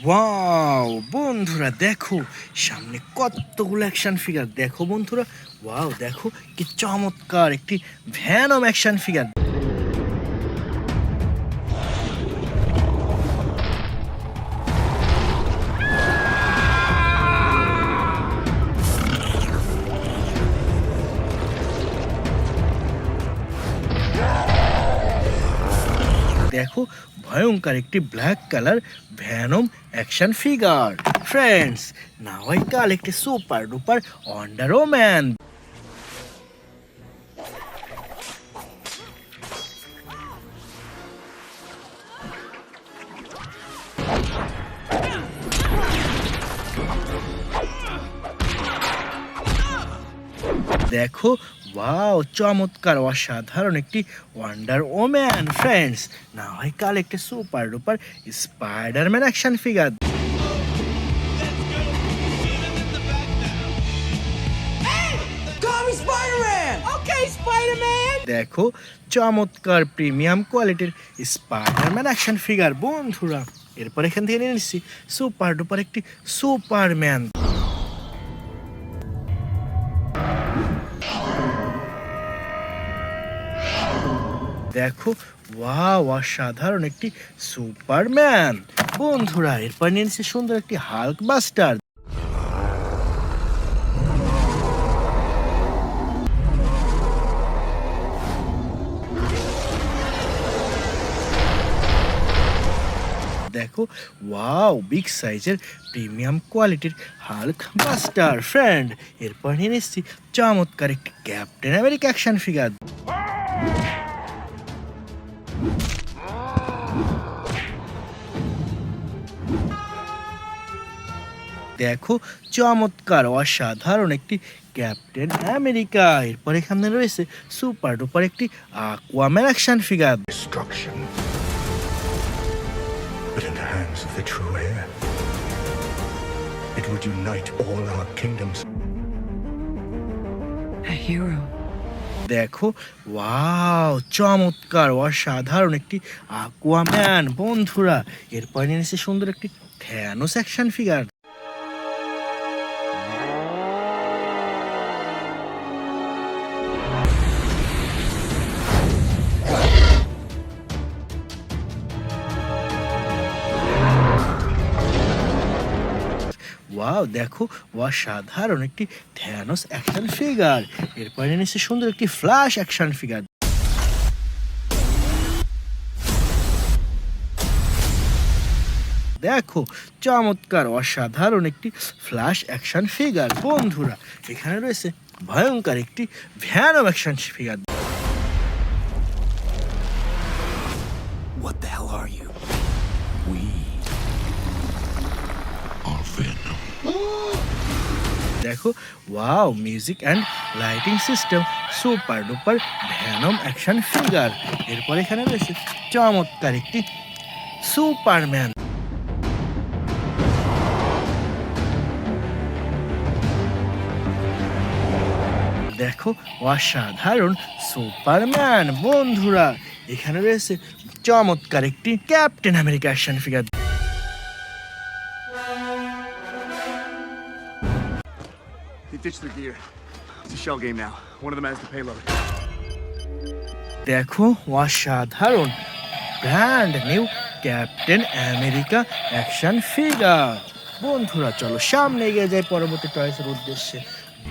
Wow বন্ধুরা দেখো সামনে কতগুলো অ্যাকশন ফিগার দেখো বন্ধুরা। ওয়াও দেখো কি চমৎকার একটি ভ্যানম অ্যাকশন ফিগার। দেখো ভয়ঙ্কর একটি black colour Venom action figure. Friends, now I কাল একটি সুপার ডুপার ওয়ান্ডার ওম্যান। দেখো ওয়াও চমৎকার অসাধারণ একটি ওয়ান্ডার ওম্যান। ফ্রেন্ডস, না হয় কাল একটি super duper Spiderman action figure. দেখো চমৎকার প্রিমিয়াম কোয়ালিটির স্পাইডারম্যান অ্যাকশন ফিগার বন্ধুরা। এরপর এখান থেকে নিয়ে নিচ্ছি সুপার ডুপার একটি সুপারম্যান। দেখো ওয়াও অসাধারণ একটি সুপারম্যান বন্ধুরা। এরপর নিয়ে নিচ্ছি সুন্দর একটি হাল্ক বাস্টার। দেখো ওয়াও বিগ সাইজের প্রিমিয়াম কোয়ালিটির হাল্ক বাস্টার। ফ্রেন্ড, এরপর নিয়ে নিচ্ছি চমৎকার একটি ক্যাপ্টেন আমেরিকা অ্যাকশন ফিগার। দেখো চমৎকার অসাধারণ একটি ক্যাপ্টেন আমেরিকা। এরপর এখানে রয়েছে সুপার ডুপার একটি Aquaman action figure. But in the hands of the true heir, it would unite all our kingdoms. A hero. দেখো ওয়াও চমৎকার অসাধারণ একটি আকুয়াম্যান বন্ধুরা। এরপর নিয়ে নিচ্ছে সুন্দর একটি থ্যানোস অ্যাকশন ফিগার। ওয়াও দেখো অসাধারণ একটি থ্যানোস অ্যাকশন ফিগার। এরপরে নিচ্ছে সুন্দর একটি ফ্ল্যাশ অ্যাকশন ফিগার। দেখো চমৎকার অসাধারণ একটি ফ্ল্যাশ অ্যাকশন ফিগার বন্ধুরা। এখানে রয়েছে ভয়ঙ্কর একটি Venom action figure. What the hell are you? We are Venom. দেখো wow music and lighting system super duper Venom action figure. এরপর এখানে রয়েছে চমৎকার একটি সুপারম্যান। দেখো অসাধারণ সুপারম্যান বন্ধুরা। এখানে রয়েছে চমৎকার একটি captain America action figure. He ditched the gear. It's a shell game now. One of them has the payload. দেখো অসাধারণ brand new captain America action figure বন্ধুরা। চলো সামনে এগিয়ে যাই পরবর্তী টয়েসের উদ্দেশ্যে।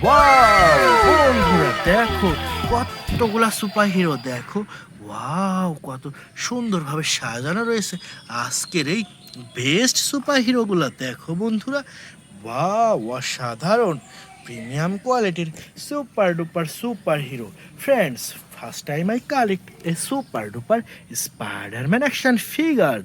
ওয়াও বন্ধুরা দেখো কতগুলা সুপার হিরো। দেখো ওয়াও কত সুন্দরভাবে সাজানো রয়েছে আজকের এই বেস্ট সুপার হিরোগুলা। দেখো বন্ধুরা ওয়াও অসাধারণ প্রিমিয়াম কোয়ালিটির super duper super hero. Friends, first time I collect A super duper Spiderman action figure.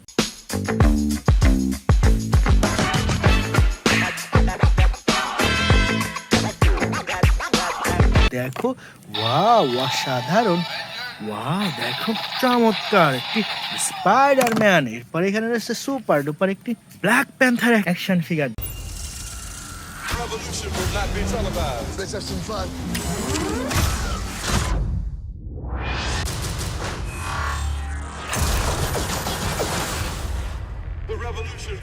দেখো ওয়াও অসাধারণ। ওয়াও দেখো চমৎকার একটি স্পাইডারম্যান। এরপর এখানে রয়েছে সুপার ডুপার একটি black panther action figure. Revolution will not be televised. Let's have some fun. The revolution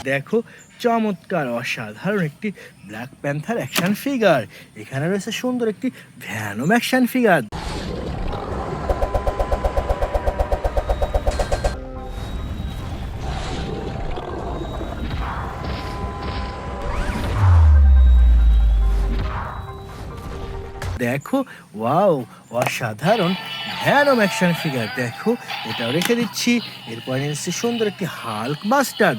দেখো চমৎকার অসাধারণ একটি ব্ল্যাক প্যান্থার অ্যাকশন ফিগার। এখানে রয়েছে সুন্দর একটি ভ্যানম অ্যাকশন ফিগার। দেখো ওয়াও অসাধারণ ভ্যানম অ্যাকশন ফিগার। দেখো এটাও রেখে দিচ্ছি। এরপর নিচ্ছি সুন্দর একটি হাল্ক বাস্টার।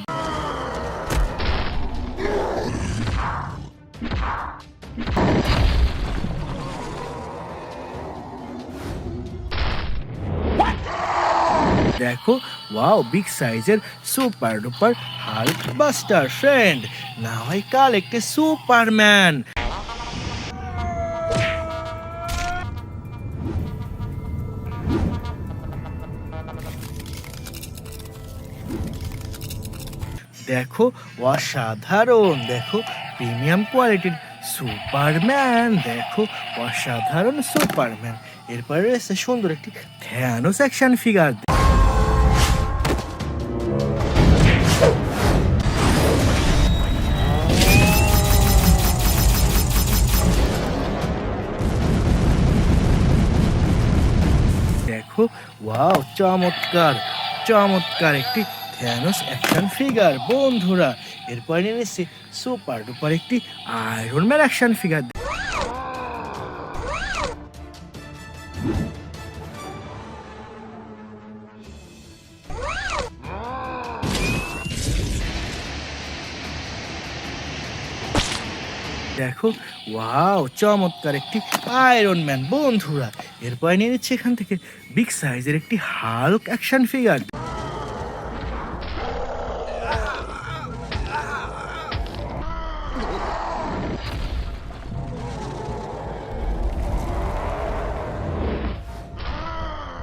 দেখো ওয়াও বিগ সাইজের super duper Hulk buster. Friend না হয় কাল একটি সুপারম্যান। দেখো অসাধারণ, দেখো প্রিমিয়াম কোয়ালিটির সুপারম্যান। দেখো অসাধারণ সুপারম্যান। এরপরে রয়েছে সুন্দর একটি থ্যানোস অ্যাকশন ফিগার। দেখো ওয়াও চমৎকার চমৎকার একটি থ্যানোস অ্যাকশন ফিগার বন্ধুরা। এরপর নিয়ে নিচ্ছি সুপার ডুপার একটি আয়রন ম্যান অ্যাকশন ফিগার। দেখো ওয়াও চমৎকার একটি আয়রন ম্যান বন্ধুরা। এরপর নিয়ে নিচ্ছি এখান থেকে বিগ সাইজের একটি হাল্ক অ্যাকশন ফিগার।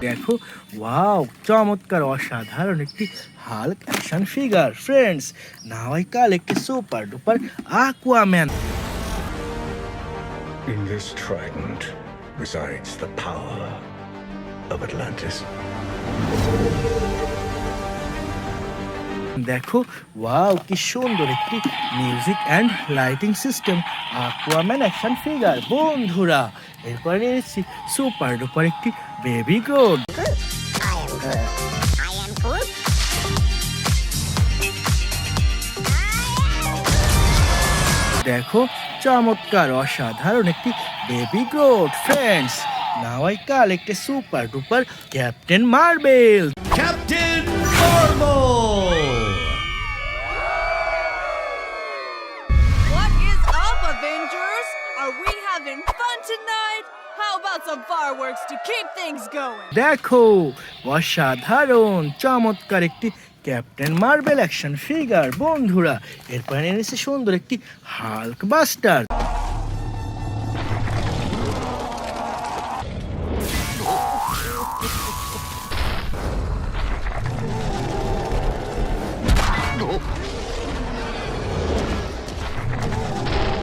দেখো ওয়াও চমৎকার অসাধারণ একটি হাল্ক অ্যাকশন ফিগার। ফ্রেন্ডস না হয় কাল একটি super duper Aquaman. In this trident resides the power of Atlantis. দেখো ওয়াও কি সুন্দর একটি music and lighting system Aquaman action figure বন্ধুরা। এরপরে নিয়েছি সুপার ডুপার একটি বেবি গ্রোথ। দেখো চমৎকার অসাধারণ একটি বেবি গ্রোথ। ফ্রেন্ডস নাওয়াই কাল একটি super duper captain marble. Captain marble. What is up, Avengers? Are we having fun tonight? How about some fireworks to keep things going? দেখো অসাধারণ চমৎকার একটি ক্যাপ্টেন মার্বেল অ্যাকশন ফিগার বন্ধুরা। এরপর এনেছে সুন্দর একটি হাল্ক বাস্টার।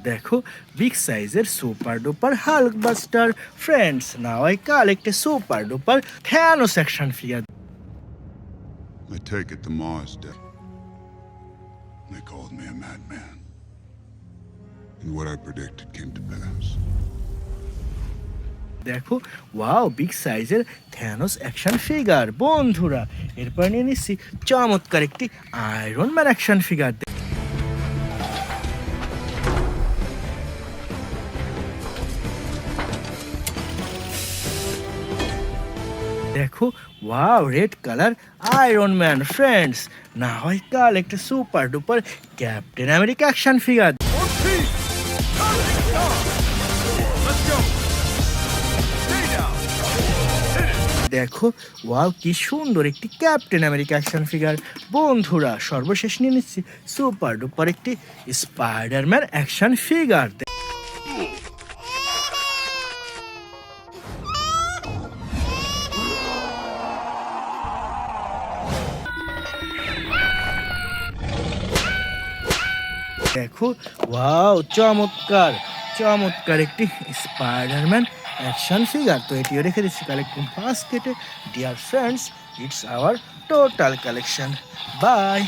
দেখো বিগ সাইজের super duper Hulk buster. Friends now I collect A super duper Thanos action figure. I take it to Mars Day. They called me a madman. And what I predicted came to pass. দেখো wow big সাইজের Thanos action figure বন্ধুরা। এরপর নিয়ে নিচ্ছি চমৎকার একটি iron man action figure. দেখো wow red colour iron man. Friends না হয় কাল একটা super duper captain America action figure. দেখো ওয়াও কি সুন্দর একটি ক্যাপ্টেন আমেরিকা অ্যাকশন ফিগার বন্ধুরা। সর্বশেষ নিয়ে নিচ্ছি সুপার ডুপার একটি স্পাইডারম্যান অ্যাকশন ফিগার। দেখো ওয়াও চমৎকার চমৎকার একটি স্পাইডারম্যান অ্যাকশন ফিগার। তো এটিও রেখে দিচ্ছি কালেকশন বাস্কেটে। Dear friends, it's our total collection. By.